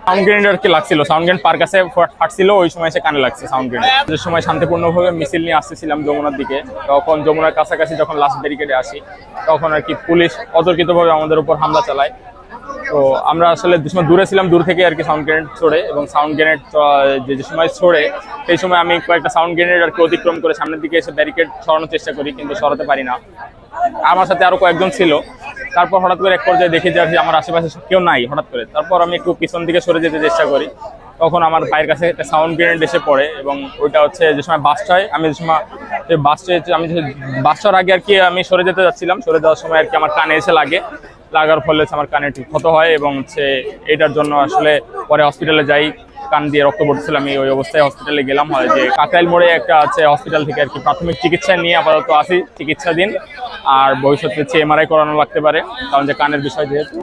Sound grenade আর কি লাগছিল, sound grenade পার কাছে ফাটছিল, ওই সময় এসে কানে লাগছে সাউন্ড গ্রেনেড। যে সময় শান্তিপূর্ণভাবে মিছিল নিয়ে আসতেছিলাম যমুনার দিকে, তখন যমুনার কাছাকাছি যখন লাস্ট ব্যারিকেডে আসি, তখন আর কি পুলিশ অতর্কিতভাবে আমাদের উপর হামলা চালায়। তো আমরা আসলে যে সময় দূরে ছিলাম, দূর থেকে আর কি সাউন্ড গ্রেনেড ছোড়ে, এবং সাউন্ড গ্রেনেড যে সময় ছোড়ে সেই সময় আমি কয়েকটা সাউন্ড গ্রেনেড আর কি অতিক্রম করে সামনের দিকে এসে ব্যারিকেড সরানোর চেষ্টা করি, কিন্তু সরাতে পারি না। আমার সাথে আরো কয়েকজন ছিল। তারপর হঠাৎ করে এক পর্যায়ে দেখি যে আমার আশেপাশে কেউ নাই হঠাৎ করে। তারপর আমি একটু পিছন দিকে সরে যেতে চেষ্টা করি, তখন আমার ভাইয়ের কাছে একটা সাউন্ড গ্রেনেড এসে পড়ে, এবং ওইটা হচ্ছে যে সময় বাস্ট হয়, আমি যে সময় আমি বাস্টার আগে আর কি আমি সরে যেতে যাচ্ছিলাম, সরে যাওয়ার সময় আর কি আমার কানে এসে লাগার ফলে আমার কানে ক্ষত হয়, এবং হচ্ছে এটার জন্য আসলে পরে হসপিটালে যাই। কান দিয়ে রক্ত পড়ছিল, আমি ওই অবস্থায় হসপিটালে গেলাম। হয় যে কাকরাইল মোড়ে একটা আছে হসপিটাল থেকে আর কি প্রাথমিক চিকিৎসা নিয়ে আপাতত আসি চিকিৎসাধীন, আর ভবিষ্যতে হচ্ছে এমআরআই করানো লাগতে পারে, কারণ যে কানের বিষয় যেহেতু।